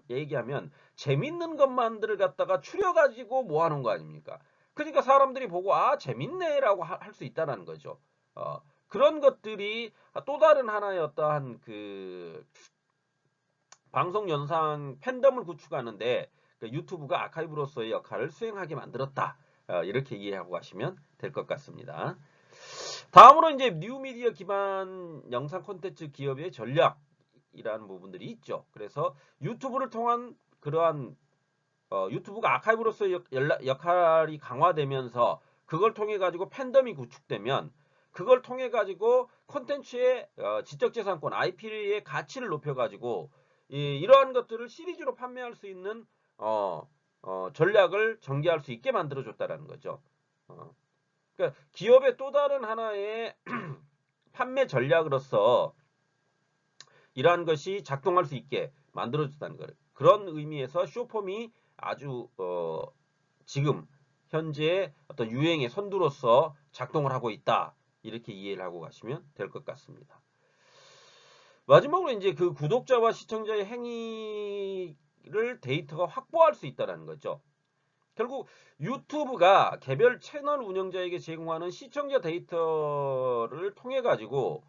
얘기하면 재밌는 것만들을 갖다가 추려가지고 모아놓은 거 아닙니까? 그러니까 사람들이 보고 아 재밌네라고 할 수 있다는 거죠. 그런 것들이 또 다른 하나의 어떠한 그 방송 영상 팬덤을 구축하는데 유튜브가 아카이브로서의 역할을 수행하게 만들었다. 이렇게 이해하고 가시면 될 것 같습니다. 다음으로 이제 뉴미디어 기반 영상 콘텐츠 기업의 전략이라는 부분들이 있죠. 그래서 유튜브를 통한 그러한 유튜브가 아카이브로서의 역할이 강화되면서 그걸 통해 가지고 팬덤이 구축되면 그걸 통해 가지고 콘텐츠의 지적재산권 IP의 가치를 높여 가지고 이러한 것들을 시리즈로 판매할 수 있는 전략을 전개할 수 있게 만들어줬다라는 거죠. 그러니까 기업의 또 다른 하나의 판매 전략으로서 이러한 것이 작동할 수 있게 만들어줬다는 거예요. 그런 의미에서 쇼폼이 아주 지금 현재 어떤 유행의 선두로서 작동을 하고 있다. 이렇게 이해를 하고 가시면 될 것 같습니다. 마지막으로 이제 그 구독자와 시청자의 행위를 데이터가 확보할 수 있다는 거죠. 결국 유튜브가 개별 채널 운영자에게 제공하는 시청자 데이터를 통해 가지고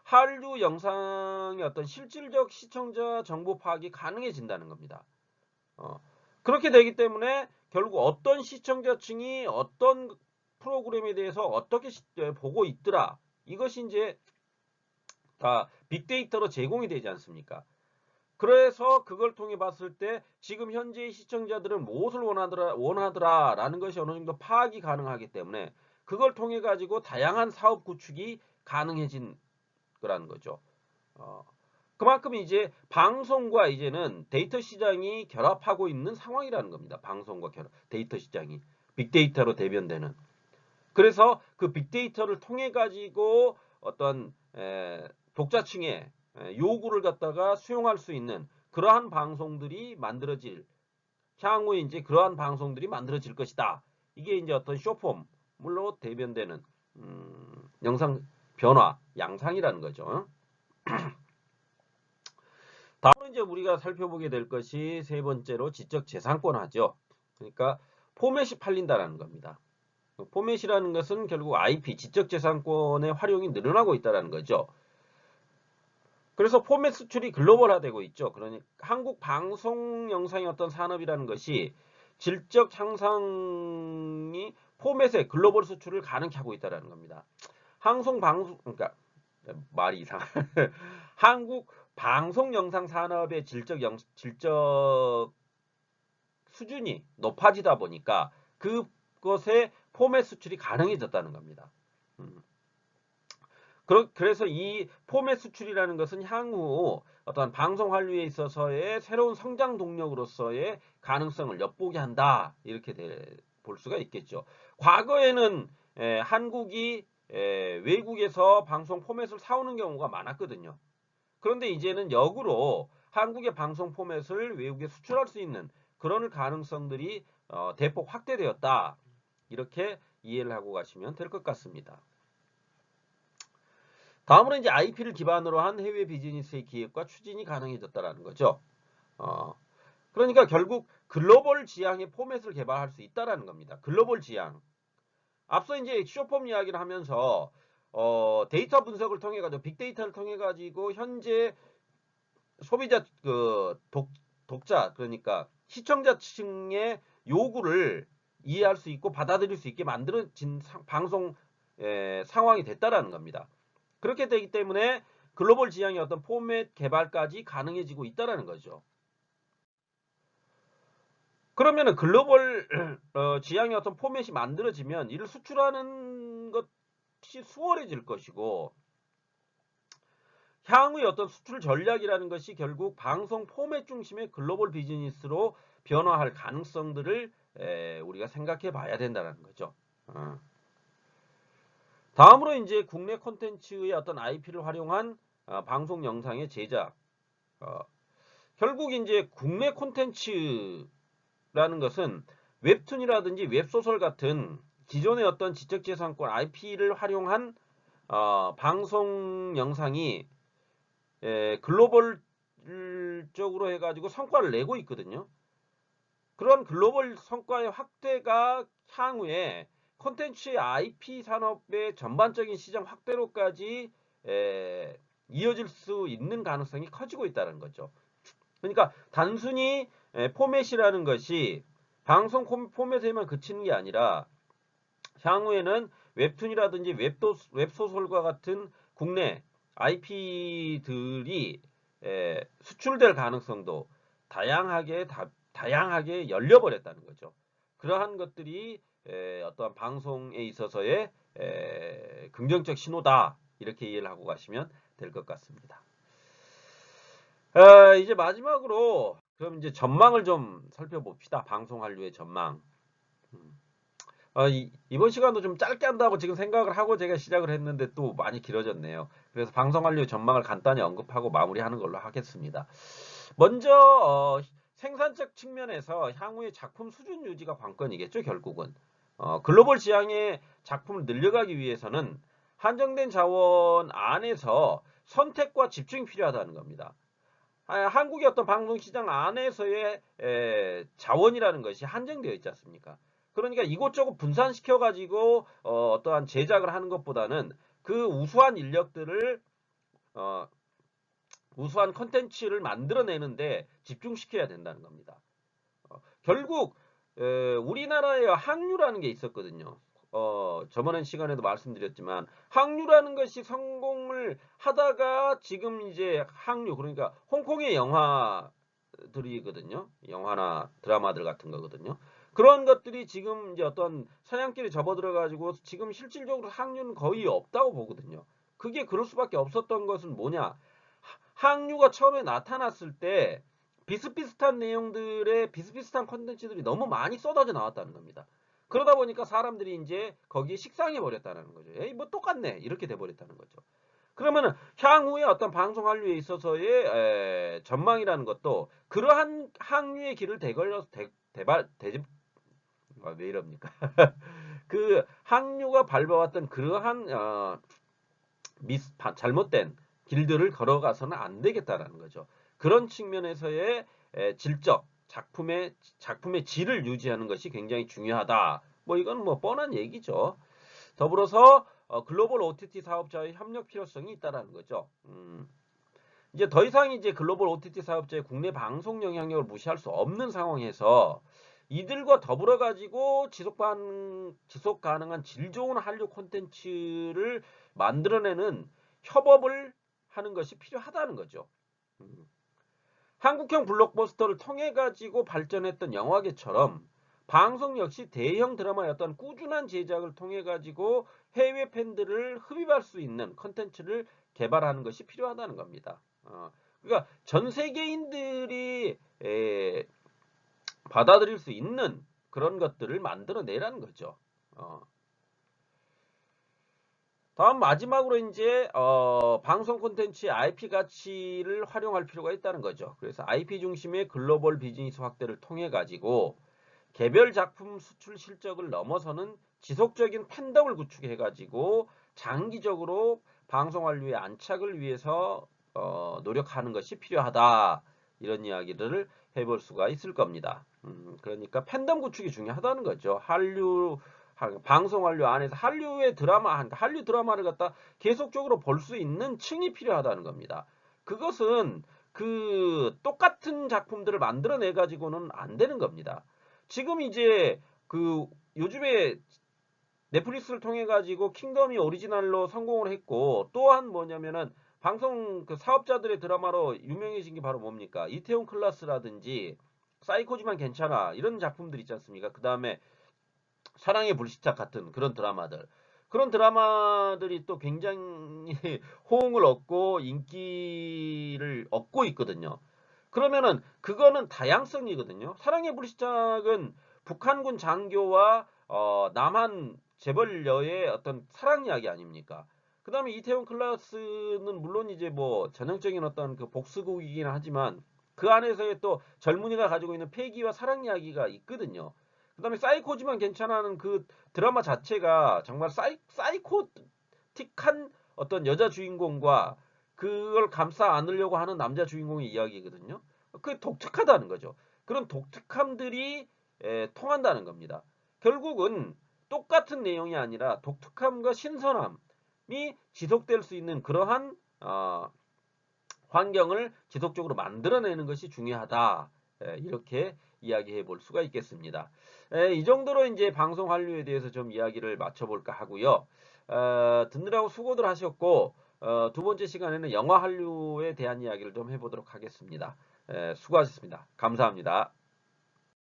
한류 영상의 어떤 실질적 시청자 정보 파악이 가능해진다는 겁니다. 그렇게 되기 때문에 결국 어떤 시청자층이 어떤 프로그램에 대해서 어떻게 보고 있더라. 이것이 이제 다 빅데이터로 제공이 되지 않습니까? 그래서 그걸 통해 봤을 때 지금 현재의 시청자들은 무엇을 원하더라라는 것이 어느 정도 파악이 가능하기 때문에 그걸 통해 가지고 다양한 사업 구축이 가능해진 거라는 거죠. 그만큼 이제 방송과 이제는 데이터 시장이 결합하고 있는 상황이라는 겁니다. 방송과 데이터 시장이 빅데이터로 대변되는. 그래서 그 빅데이터를 통해 가지고 어떤 독자층의 요구를 갖다가 수용할 수 있는 그러한 방송들이 향후에 이제 그러한 방송들이 만들어질 것이다. 이게 이제 어떤 쇼폼물로 대변되는 영상 변화, 양상이라는 거죠. 다음으로 이제 우리가 살펴보게 될 것이 세 번째로 지적재산권하죠. 그러니까 포맷이 팔린다라는 겁니다. 포맷이라는 것은 결국 IP, 지적재산권의 활용이 늘어나고 있다는 거죠. 그래서 포맷 수출이 글로벌화되고 있죠. 그러니 한국 방송 영상의 어떤 산업이라는 것이 질적 향상이 포맷의 글로벌 수출을 가능케 하고 있다는 겁니다. 그러니까 말이 이상. 한국 방송 영상 산업의 질적 수준이 높아지다 보니까 그것의 포맷 수출이 가능해졌다는 겁니다. 그래서 이 포맷 수출이라는 것은 향후 어떤 방송 한류에 있어서의 새로운 성장 동력으로서의 가능성을 엿보게 한다. 이렇게 볼 수가 있겠죠. 과거에는 한국이 외국에서 방송 포맷을 사오는 경우가 많았거든요. 그런데 이제는 역으로 한국의 방송 포맷을 외국에 수출할 수 있는 그런 가능성들이 대폭 확대되었다. 이렇게 이해를 하고 가시면 될 것 같습니다. 다음으로 이제 IP를 기반으로 한 해외 비즈니스의 기획과 추진이 가능해졌다는 거죠. 그러니까 결국 글로벌 지향의 포맷을 개발할 수 있다는 겁니다. 글로벌 지향. 앞서 이제 쇼폼 이야기를 하면서 데이터 분석을 통해 가지고 빅데이터를 통해 가지고 현재 소비자 독자 그러니까 시청자층의 요구를 이해할 수 있고 받아들일 수 있게 만들어진 방송 상황이 됐다라는 겁니다. 그렇게 되기 때문에 글로벌 지향의 어떤 포맷 개발까지 가능해지고 있다라는 거죠. 그러면은 글로벌 지향의 어떤 포맷이 만들어지면 이를 수출하는 것이 수월해질 것이고 향후의 어떤 수출 전략이라는 것이 결국 방송 포맷 중심의 글로벌 비즈니스로 변화할 가능성들을 우리가 생각해 봐야 된다는 거죠. 다음으로 이제 국내 콘텐츠의 어떤 IP를 활용한 방송 영상의 제작. 결국 이제 국내 콘텐츠라는 것은 웹툰이라든지 웹소설 같은 기존의 어떤 지적재산권 IP를 활용한 방송 영상이 글로벌적으로 해가지고 성과를 내고 있거든요. 그런 글로벌 성과의 확대가 향후에 콘텐츠의 IP 산업의 전반적인 시장 확대로까지 이어질 수 있는 가능성이 커지고 있다는 거죠. 그러니까 단순히 포맷이라는 것이 방송 포맷에만 그치는 게 아니라 향후에는 웹툰이라든지 웹소설과 같은 국내 IP들이 수출될 가능성도 다양하게 열려버렸다는 거죠. 그러한 것들이 어떠한 방송에 있어서의 긍정적 신호다. 이렇게 이해를 하고 가시면 될 것 같습니다. 이제 마지막으로 그럼 이제 전망을 좀 살펴봅시다. 방송 한류의 전망. 이번 시간도 좀 짧게 한다고 지금 생각을 하고 제가 시작을 했는데 또 많이 길어졌네요. 그래서 방송 한류의 전망을 간단히 언급하고 마무리하는 걸로 하겠습니다. 먼저 생산적 측면에서 향후의 작품 수준 유지가 관건이겠죠. 결국은 글로벌 지향의 작품을 늘려가기 위해서는 한정된 자원 안에서 선택과 집중이 필요하다는 겁니다. 한국의 어떤 방송시장 안에서의 자원이라는 것이 한정되어 있지 않습니까? 그러니까 이곳저곳 분산시켜 가지고 어떠한 제작을 하는 것보다는 그 우수한 인력들을 우수한 컨텐츠를 만들어내는데 집중시켜야 된다는 겁니다. 결국 우리나라에 항류라는 게 있었거든요. 저번 시간에도 말씀드렸지만 항류라는 것이 성공을 하다가 지금 이제 항류 그러니까 홍콩의 영화들이거든요. 영화나 드라마들 같은 거거든요. 그런 것들이 지금 이제 어떤 사냥길에 접어들어 가지고 지금 실질적으로 항류는 거의 없다고 보거든요. 그게 그럴 수밖에 없었던 것은 뭐냐? 항류가 처음에 나타났을 때 비슷비슷한 내용들의 비슷비슷한 컨텐츠들이 너무 많이 쏟아져 나왔다는 겁니다. 그러다 보니까 사람들이 이제 거기에 식상해 버렸다는 거죠. 에이, 뭐 똑같네. 이렇게 돼 버렸다는 거죠. 그러면은 향후에 어떤 방송 한류에 있어서의 전망이라는 것도 그러한 항류의 길을 왜 이럽니까? 그 항류가 밟아왔던 그러한 잘못된 길들을 걸어가서는 안 되겠다라는 거죠. 그런 측면에서의 질적, 작품의 질을 유지하는 것이 굉장히 중요하다. 뭐 이건 뭐 뻔한 얘기죠. 더불어서 글로벌 OTT 사업자의 협력 필요성이 있다라는 거죠. 이제 더 이상 이제 글로벌 OTT 사업자의 국내 방송 영향력을 무시할 수 없는 상황에서 이들과 더불어 가지고 지속 가능한 질 좋은 한류 콘텐츠를 만들어내는 협업을 하는 것이 필요하다는 거죠. 한국형 블록버스터를 통해 가지고 발전했던 영화계처럼 방송 역시 대형 드라마의 어떤 꾸준한 제작을 통해 가지고 해외 팬들을 흡입할 수 있는 컨텐츠를 개발하는 것이 필요하다는 겁니다. 그러니까 전 세계인들이 받아들일 수 있는 그런 것들을 만들어내라는 거죠. 다음 마지막으로 이제 방송 콘텐츠의 IP 가치를 활용할 필요가 있다는 거죠. 그래서 IP 중심의 글로벌 비즈니스 확대를 통해 가지고 개별 작품 수출 실적을 넘어서는 지속적인 팬덤을 구축해 가지고 장기적으로 방송 한류의 안착을 위해서 노력하는 것이 필요하다. 이런 이야기를 해볼 수가 있을 겁니다. 그러니까 팬덤 구축이 중요하다는 거죠. 방송 한류 안에서 한류 드라마를 갖다 계속적으로 볼 수 있는 층이 필요하다는 겁니다. 그것은 그 똑같은 작품들을 만들어내 가지고는 안 되는 겁니다. 지금 이제 그 요즘에 넷플릭스를 통해 가지고 킹덤이 오리지널로 성공을 했고 또한 뭐냐면은 방송 그 사업자들의 드라마로 유명해진 게 바로 뭡니까? 이태원 클라스라든지 사이코지만 괜찮아 이런 작품들 있지 않습니까? 그 다음에 사랑의 불시착 같은 그런 드라마들. 그런 드라마들이 또 굉장히 호응을 얻고 인기를 얻고 있거든요. 그러면은 그거는 다양성이거든요. 사랑의 불시착은 북한군 장교와 남한 재벌녀의 어떤 사랑 이야기 아닙니까? 그 다음에 이태원 클라스는 물론 이제 뭐 전형적인 어떤 그 복수극이긴 하지만 그 안에서의 또 젊은이가 가지고 있는 패기와 사랑 이야기가 있거든요. 그 다음에 사이코지만 괜찮아하는 그 드라마 자체가 정말 사이코틱한 어떤 여자 주인공과 그걸 감싸 안으려고 하는 남자 주인공의 이야기거든요. 그게 독특하다는 거죠. 그런 독특함들이 통한다는 겁니다. 결국은 똑같은 내용이 아니라 독특함과 신선함이 지속될 수 있는 그러한 환경을 지속적으로 만들어내는 것이 중요하다. 이렇게 이야기해 볼 수가 있겠습니다. 이 정도로 이제 방송 한류에 대해서 좀 이야기를 마쳐볼까 하고요. 듣느라고 수고들 하셨고 두 번째 시간에는 영화 한류에 대한 이야기를 좀 해보도록 하겠습니다. 수고하셨습니다. 감사합니다.